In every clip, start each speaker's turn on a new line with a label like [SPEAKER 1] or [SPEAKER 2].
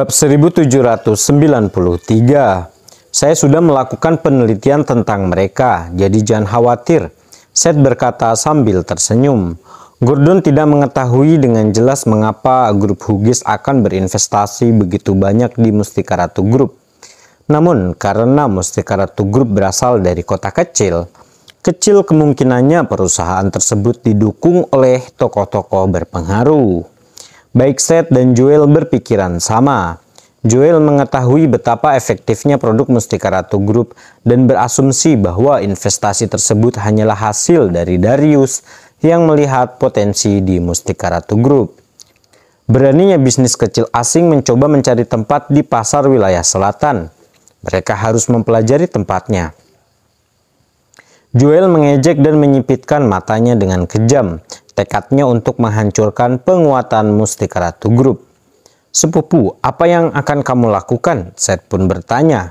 [SPEAKER 1] Bab 1793. Saya sudah melakukan penelitian tentang mereka, jadi jangan khawatir, Seth berkata sambil tersenyum. Gordon tidak mengetahui dengan jelas mengapa grup Hughes akan berinvestasi begitu banyak di Mustika Ratu Group. Namun, karena Mustika Ratu Group berasal dari kota kecil kemungkinannya perusahaan tersebut didukung oleh tokoh-tokoh berpengaruh. Baik Seth dan Joel berpikiran sama. Joel mengetahui betapa efektifnya produk Mustika Ratu Group dan berasumsi bahwa investasi tersebut hanyalah hasil dari Darius yang melihat potensi di Mustika Ratu Group. Beraninya bisnis kecil asing mencoba mencari tempat di pasar wilayah selatan. Mereka harus mempelajari tempatnya. Joel mengejek dan menyipitkan matanya dengan kejam, tekadnya untuk menghancurkan penguatan Mustika Ratu Group. Sepupu, apa yang akan kamu lakukan? Seth pun bertanya.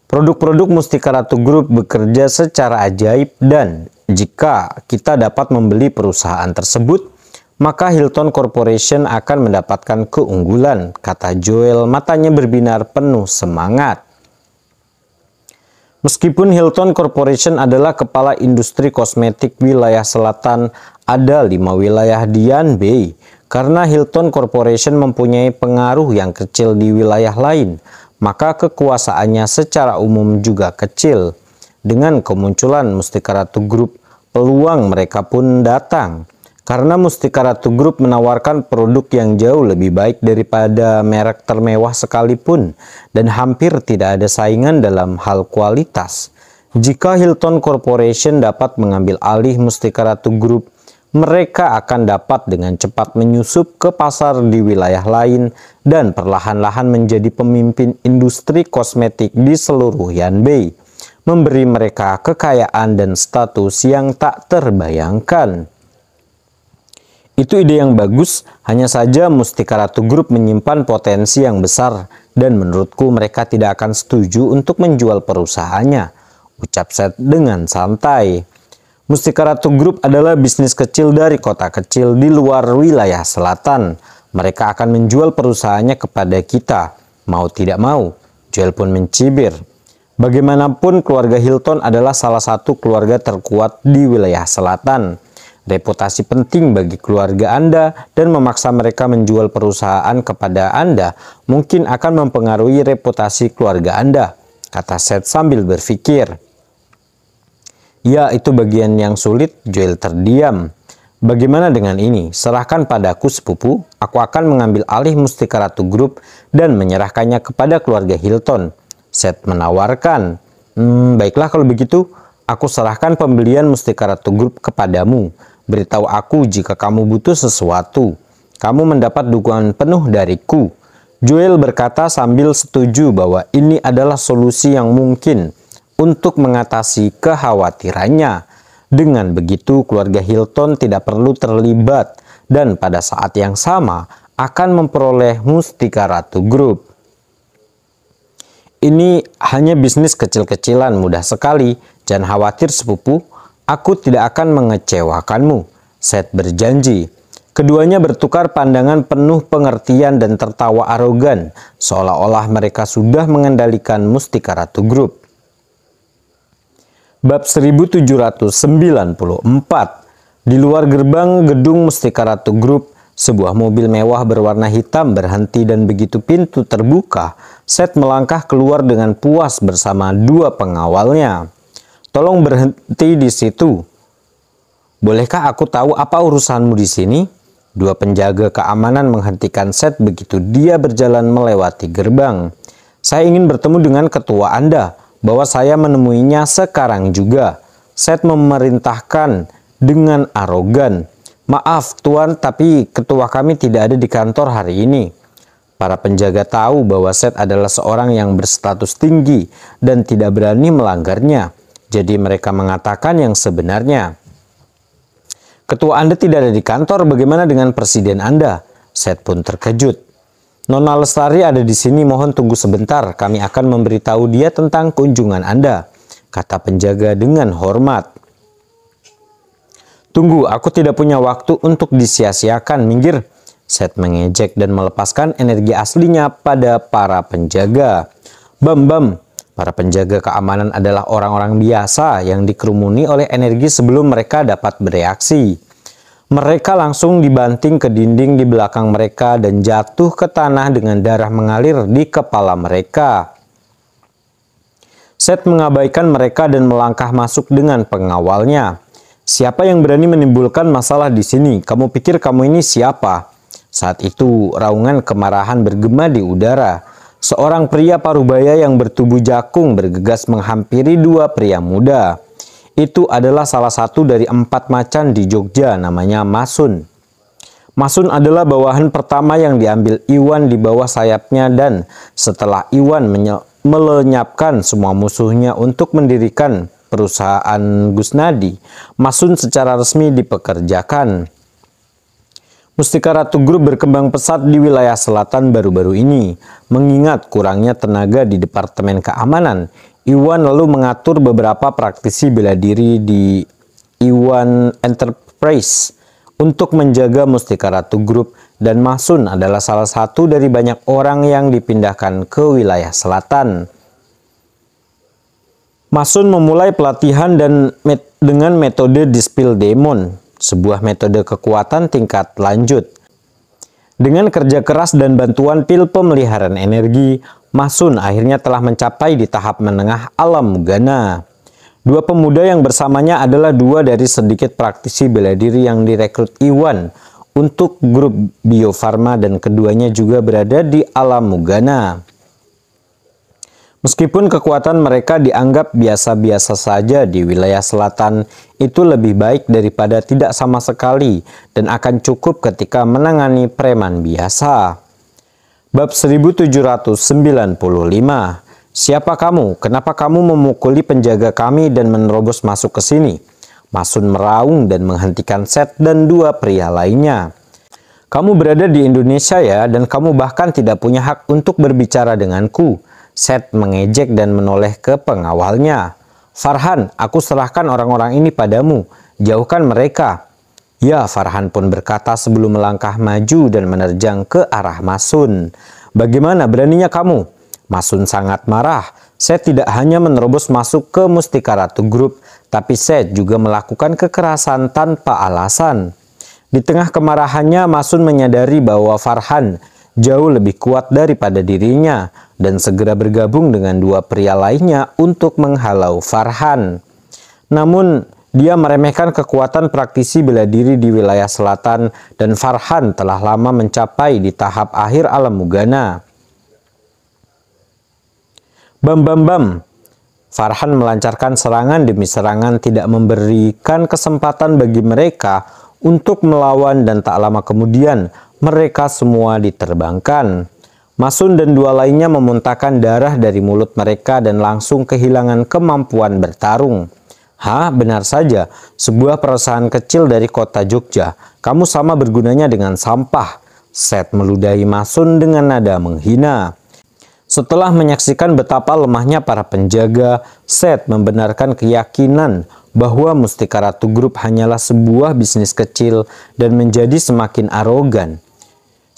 [SPEAKER 1] Produk-produk Mustika Ratu Group bekerja secara ajaib dan jika kita dapat membeli perusahaan tersebut, maka Hilton Corporation akan mendapatkan keunggulan, kata Joel, matanya berbinar penuh semangat. Meskipun Hilton Corporation adalah kepala industri kosmetik wilayah selatan, ada 5 wilayah di Yanbei. Karena Hilton Corporation mempunyai pengaruh yang kecil di wilayah lain, maka kekuasaannya secara umum juga kecil. Dengan kemunculan Mustika Ratu Group, peluang mereka pun datang. Karena Mustika Ratu Group menawarkan produk yang jauh lebih baik daripada merek termewah sekalipun dan hampir tidak ada saingan dalam hal kualitas. Jika Hilton Corporation dapat mengambil alih Mustika Ratu Group, mereka akan dapat dengan cepat menyusup ke pasar di wilayah lain dan perlahan-lahan menjadi pemimpin industri kosmetik di seluruh Yanbei, memberi mereka kekayaan dan status yang tak terbayangkan. Itu ide yang bagus, hanya saja Mustika Ratu Group menyimpan potensi yang besar dan menurutku mereka tidak akan setuju untuk menjual perusahaannya, ucap Seth dengan santai. Mustika Ratu Group adalah bisnis kecil dari kota kecil di luar wilayah selatan. Mereka akan menjual perusahaannya kepada kita, mau tidak mau. Joel pun mencibir. Bagaimanapun keluarga Hilton adalah salah satu keluarga terkuat di wilayah selatan. Reputasi penting bagi keluarga Anda dan memaksa mereka menjual perusahaan kepada Anda mungkin akan mempengaruhi reputasi keluarga Anda, kata Seth sambil berpikir. Ya, itu bagian yang sulit. Joel terdiam. Bagaimana dengan ini? Serahkan padaku, sepupu. Aku akan mengambil alih Mustika Ratu Group dan menyerahkannya kepada keluarga Hilton. Seth menawarkan. Baiklah kalau begitu. Aku serahkan pembelian Mustika Ratu Group kepadamu. Beritahu aku jika kamu butuh sesuatu. Kamu mendapat dukungan penuh dariku. Joel berkata sambil setuju bahwa ini adalah solusi yang mungkin untuk mengatasi kekhawatirannya. Dengan begitu, keluarga Hilton tidak perlu terlibat dan pada saat yang sama akan memperoleh Mustika Ratu Group. Ini hanya bisnis kecil-kecilan, mudah sekali. Jangan khawatir, sepupu. Aku tidak akan mengecewakanmu, Seth berjanji. Keduanya bertukar pandangan penuh pengertian dan tertawa arogan, seolah-olah mereka sudah mengendalikan Mustika Ratu Group. Bab 1794. Di luar gerbang gedung Mustika Ratu Group, sebuah mobil mewah berwarna hitam berhenti dan begitu pintu terbuka, Seth melangkah keluar dengan puas bersama 2 pengawalnya. Tolong berhenti di situ. Bolehkah aku tahu apa urusanmu di sini? 2 penjaga keamanan menghentikan Seth begitu dia berjalan melewati gerbang. Saya ingin bertemu dengan ketua Anda, bahwa saya menemuinya sekarang juga. Seth memerintahkan dengan arogan. Maaf tuan, tapi ketua kami tidak ada di kantor hari ini. Para penjaga tahu bahwa Seth adalah seorang yang berstatus tinggi dan tidak berani melanggarnya. Jadi mereka mengatakan yang sebenarnya. Ketua Anda tidak ada di kantor, bagaimana dengan presiden Anda? Seth pun terkejut. Nona Lestari ada di sini, mohon tunggu sebentar, kami akan memberitahu dia tentang kunjungan Anda, kata penjaga dengan hormat. Tunggu, aku tidak punya waktu untuk disia-siakan, minggir. Seth mengejek dan melepaskan energi aslinya pada para penjaga. Bam. Para penjaga keamanan adalah orang-orang biasa yang dikerumuni oleh energi sebelum mereka dapat bereaksi. Mereka langsung dibanting ke dinding di belakang mereka dan jatuh ke tanah dengan darah mengalir di kepala mereka. Seth mengabaikan mereka dan melangkah masuk dengan pengawalnya. Siapa yang berani menimbulkan masalah di sini? Kamu pikir kamu ini siapa? Saat itu, raungan kemarahan bergema di udara. Seorang pria parubaya yang bertubuh jakung bergegas menghampiri dua pria muda. Itu adalah salah satu dari 4 macan di Jogja, namanya Masun. Masun adalah bawahan pertama yang diambil Iwan di bawah sayapnya, dan setelah Iwan melenyapkan semua musuhnya untuk mendirikan perusahaan Gusnadi, Masun secara resmi dipekerjakan. Mustika Ratu Group berkembang pesat di wilayah selatan baru-baru ini. Mengingat kurangnya tenaga di Departemen Keamanan, Iwan lalu mengatur beberapa praktisi bela diri di Iwan Enterprise untuk menjaga Mustika Ratu Group, dan Masun adalah salah satu dari banyak orang yang dipindahkan ke wilayah selatan. Masun memulai pelatihan dengan metode Dispel Demon, sebuah metode kekuatan tingkat lanjut. Dengan kerja keras dan bantuan pil pemeliharaan energi, Masun akhirnya telah mencapai di tahap menengah alam Mugana. Dua pemuda yang bersamanya adalah dua dari sedikit praktisi bela diri yang direkrut Iwan untuk grup Bio Farma, dan keduanya juga berada di alam Mugana. Meskipun kekuatan mereka dianggap biasa-biasa saja di wilayah selatan, itu lebih baik daripada tidak sama sekali dan akan cukup ketika menangani preman biasa. Bab 1795. Siapa kamu? Kenapa kamu memukuli penjaga kami dan menerobos masuk ke sini? Masun meraung dan menghentikan Seth dan dua pria lainnya. Kamu berada di Indonesia ya, dan kamu bahkan tidak punya hak untuk berbicara denganku. Seth mengejek dan menoleh ke pengawalnya. Farhan, aku serahkan orang-orang ini padamu. Jauhkan mereka. Ya, Farhan pun berkata sebelum melangkah maju dan menerjang ke arah Masun. Bagaimana beraninya kamu? Masun sangat marah. Seth tidak hanya menerobos masuk ke Mustika Ratu Group, tapi Seth juga melakukan kekerasan tanpa alasan. Di tengah kemarahannya, Masun menyadari bahwa Farhan jauh lebih kuat daripada dirinya dan segera bergabung dengan dua pria lainnya untuk menghalau Farhan. Namun, dia meremehkan kekuatan praktisi bela diri di wilayah selatan, dan Farhan telah lama mencapai di tahap akhir alam Mugana. Bam. Farhan melancarkan serangan demi serangan, tidak memberikan kesempatan bagi mereka untuk melawan, dan tak lama kemudian mereka semua diterbangkan. Masun dan dua lainnya memuntahkan darah dari mulut mereka dan langsung kehilangan kemampuan bertarung. Benar saja, sebuah perusahaan kecil dari kota Jogja. Kamu sama bergunanya dengan sampah. Seth meludahi Masun dengan nada menghina. Setelah menyaksikan betapa lemahnya para penjaga, Seth membenarkan keyakinan bahwa Mustika Ratu Group hanyalah sebuah bisnis kecil dan menjadi semakin arogan.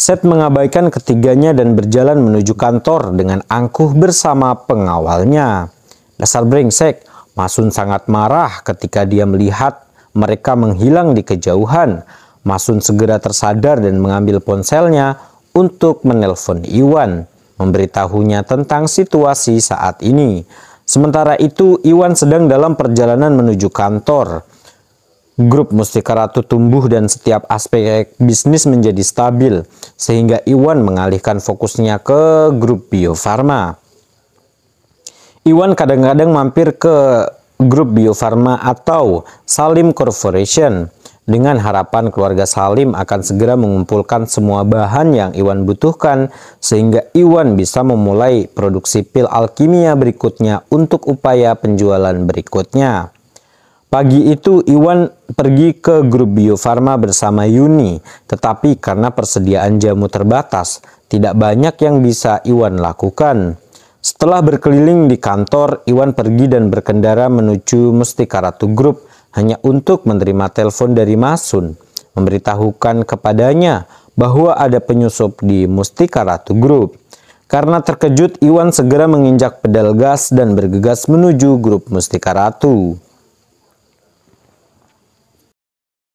[SPEAKER 1] Seth mengabaikan ketiganya dan berjalan menuju kantor dengan angkuh bersama pengawalnya. Dasar brengsek, Masun sangat marah ketika dia melihat mereka menghilang di kejauhan. Masun segera tersadar dan mengambil ponselnya untuk menelpon Iwan, memberitahunya tentang situasi saat ini. Sementara itu, Iwan sedang dalam perjalanan menuju kantor. Grup Mustika Ratu tumbuh dan setiap aspek bisnis menjadi stabil, sehingga Iwan mengalihkan fokusnya ke grup Bio Farma. Iwan kadang-kadang mampir ke grup Bio Farma atau Salim Corporation dengan harapan keluarga Salim akan segera mengumpulkan semua bahan yang Iwan butuhkan, sehingga Iwan bisa memulai produksi pil alkimia berikutnya untuk upaya penjualan berikutnya. Pagi itu Iwan pergi ke grup Bio Farma bersama Yuni, tetapi karena persediaan jamu terbatas, tidak banyak yang bisa Iwan lakukan. Setelah berkeliling di kantor, Iwan pergi dan berkendara menuju Mustika Ratu Group hanya untuk menerima telepon dari Masun, memberitahukan kepadanya bahwa ada penyusup di Mustika Ratu Group. Karena terkejut, Iwan segera menginjak pedal gas dan bergegas menuju grup Mustika Ratu.